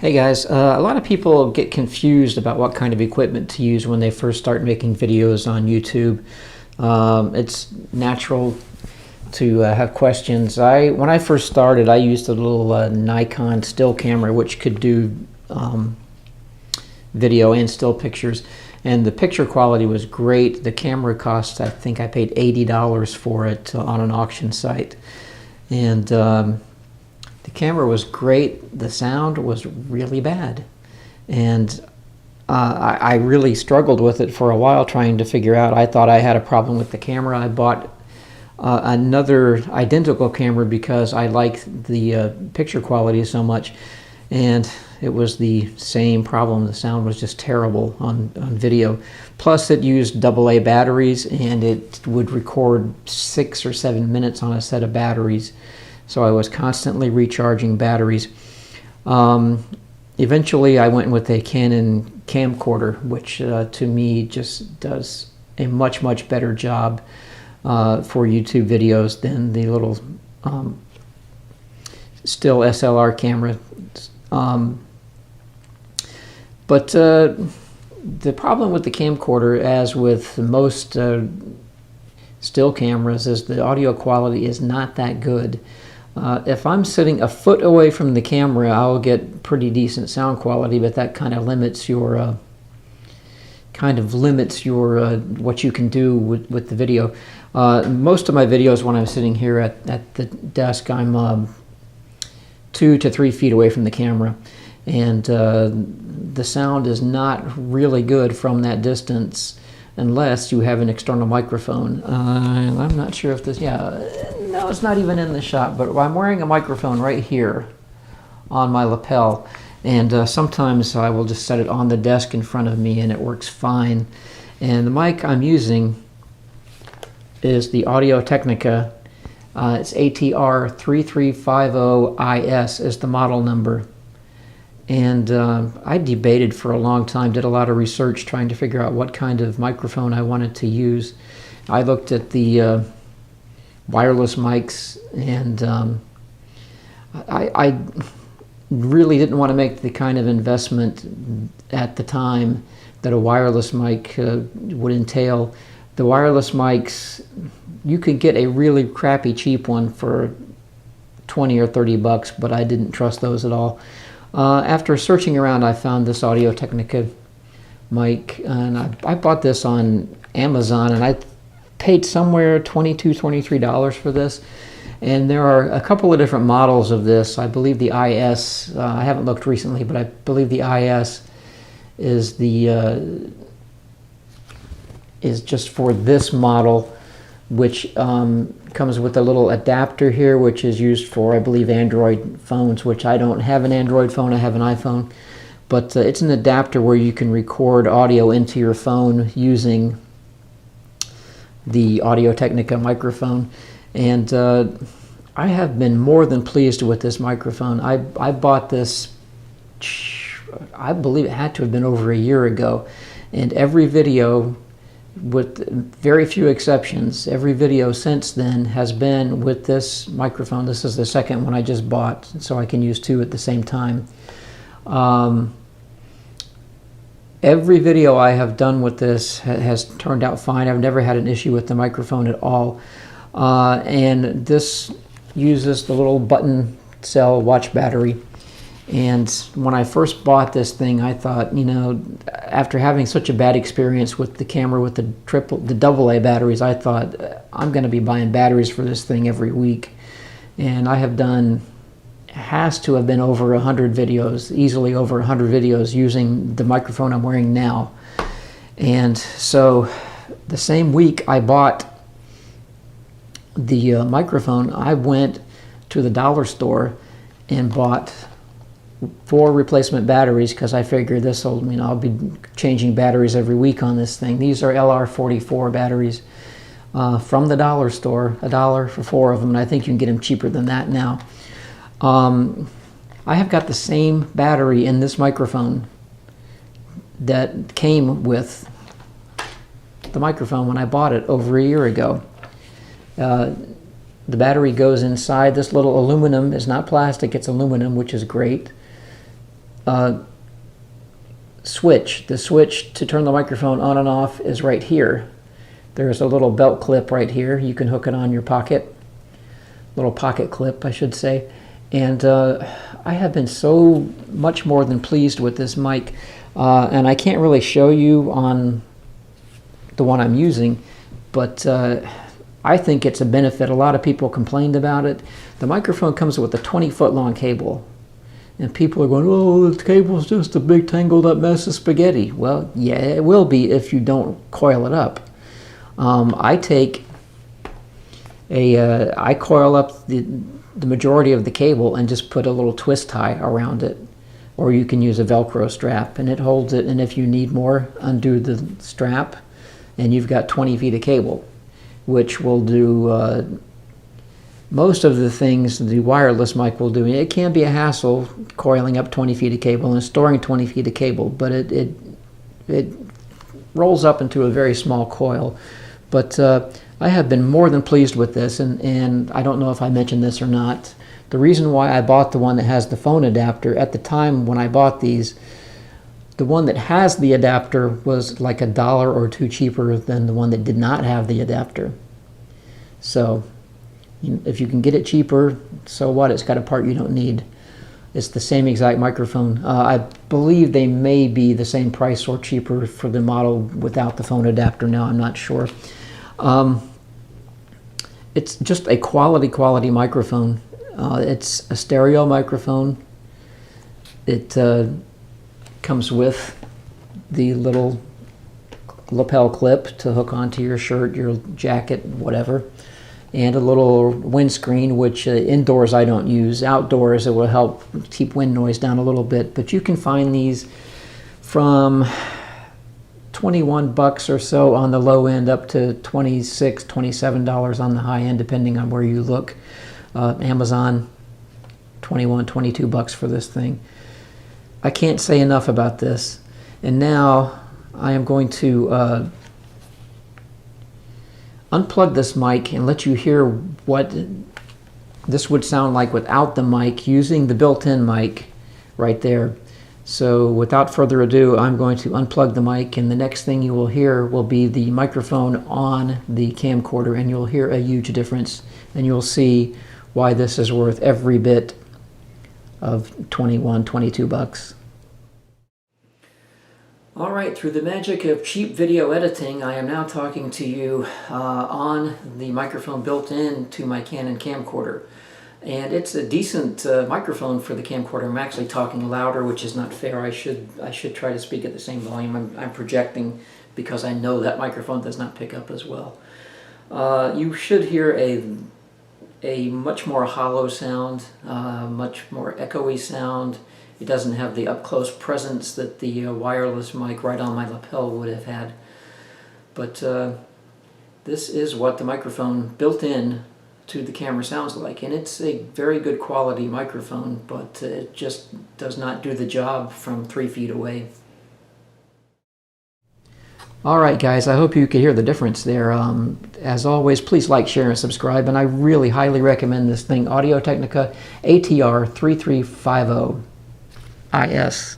Hey guys, a lot of people get confused about what kind of equipment to use when they first start making videos on YouTube. It's natural to have questions. When I first started, I used a little Nikon still camera which could do video and still pictures, and the picture quality was great. The camera cost, I think I paid $80 for it on an auction site, and the camera was great. The sound was really bad, and I really struggled with it for a while trying to figure out. I thought I had a problem with the camera. I bought another identical camera because I liked the picture quality so much, and it was the same problem. The sound was just terrible on video. Plus it used AA batteries, and it would record 6 or 7 minutes on a set of batteries. So I was constantly recharging batteries. Eventually I went with a Canon camcorder, which to me just does a much better job for YouTube videos than the little still SLR camera. But the problem with the camcorder, as with most still cameras, is the audio quality is not that good. If I'm sitting a foot away from the camera, I'll get pretty decent sound quality, but that kind of limits your what you can do with the video. Most of my videos, when I'm sitting here at the desk, I'm 2 to 3 feet away from the camera, and the sound is not really good from that distance unless you have an external microphone. I'm not sure if this, no, it's not even in the shot, but I'm wearing a microphone right here on my lapel, and sometimes I will just set it on the desk in front of me and it works fine. And the mic I'm using is the Audio-Technica. It's ATR 3350IS is the model number. And I debated for a long time, did a lot of research trying to figure out what kind of microphone I wanted to use. I looked at the wireless mics, and I really didn't want to make the kind of investment at the time that a wireless mic would entail. The wireless mics, you could get a really crappy cheap one for 20 or 30 bucks, but I didn't trust those at all. After searching around, I found this Audio-Technica mic, and I bought this on Amazon, and I paid somewhere $22, $23 for this. And there are a couple of different models of this. I believe the IS, I haven't looked recently, but I believe the IS is is just for this model, which comes with a little adapter here, which is used for, I believe, Android phones, which I don't have an Android phone, I have an iPhone. But it's an adapter where you can record audio into your phone using the Audio-Technica microphone. And I have been more than pleased with this microphone. I bought this, I believe it had to have been over a year ago, and every video, with very few exceptions, every video since then has been with this microphone. This is the second one I just bought, so I can use 2 at the same time. Every video I have done with this has turned out fine. I've never had an issue with the microphone at all. And this uses the little button cell watch battery. And when I first bought this thing, I thought, you know, after having such a bad experience with the camera with the AA batteries, I thought, I'm going to be buying batteries for this thing every week. And I have done, has to have been over 100 videos, easily over 100 videos using the microphone I'm wearing now. And so the same week I bought the microphone, I went to the dollar store and bought 4 replacement batteries, because I figured this will, you know, I'll be changing batteries every week on this thing. These are LR44 batteries from the dollar store, $1 for 4 of them, and I think you can get them cheaper than that now. I have got the same battery in this microphone that came with the microphone when I bought it over a year ago. The battery goes inside this little aluminum. It's not plastic, it's aluminum, which is great. switch. The switch to turn the microphone on and off is right here. There's a little belt clip right here. You can hook it on your pocket. Little pocket clip, I should say. And I have been so much more than pleased with this mic. And I can't really show you on the one I'm using, but I think it's a benefit. A lot of people complained about it. The microphone comes with a 20-foot long cable. And people are going, oh, the cable's just a big tangled up mess of spaghetti. Well, yeah, it will be if you don't coil it up. I coil up the majority of the cable and just put a little twist tie around it. Or you can use a Velcro strap and it holds it, and if you need more, undo the strap and you've got 20 feet of cable, which will do most of the things the wireless mic will do. It can be a hassle coiling up 20 feet of cable and storing 20 feet of cable, but it rolls up into a very small coil. But I have been more than pleased with this, and I don't know if I mentioned this or not. The reason why I bought the one that has the phone adapter, at the time when I bought these, the one that has the adapter was like $1 or $2 cheaper than the one that did not have the adapter. So if you can get it cheaper, so what? It's got a part you don't need. It's the same exact microphone. I believe they may be the same price or cheaper for the model without the phone adapter now. I'm not sure. It's just a quality microphone. It's a stereo microphone. It comes with the little lapel clip to hook onto your shirt, your jacket, whatever, and a little windscreen, which indoors I don't use. Outdoors it will help keep wind noise down a little bit, but you can find these from $21 or so on the low end up to $26, $27 on the high end, depending on where you look. Amazon, $21, $22 for this thing. I can't say enough about this. And now I am going to unplug this mic and let you hear what this would sound like without the mic, using the built-in mic right there. So without further ado, I'm going to unplug the mic, and the next thing you will hear will be the microphone on the camcorder, and you'll hear a huge difference, and you'll see why this is worth every bit of $21, $22. All right, through the magic of cheap video editing, I am now talking to you on the microphone built in to my Canon camcorder. And it's a decent microphone for the camcorder. I'm actually talking louder, which is not fair. I should try to speak at the same volume. I'm projecting because I know that microphone does not pick up as well. You should hear a much more hollow sound, much more echoey sound. It doesn't have the up-close presence that the wireless mic right on my lapel would have had. But this is what the microphone built in to the camera sounds like, and it's a very good quality microphone, but it just does not do the job from 3 feet away. Alright guys, I hope you could hear the difference there. As always, please like, share, and subscribe, and I really highly recommend this thing, Audio-Technica ATR 3350 IS.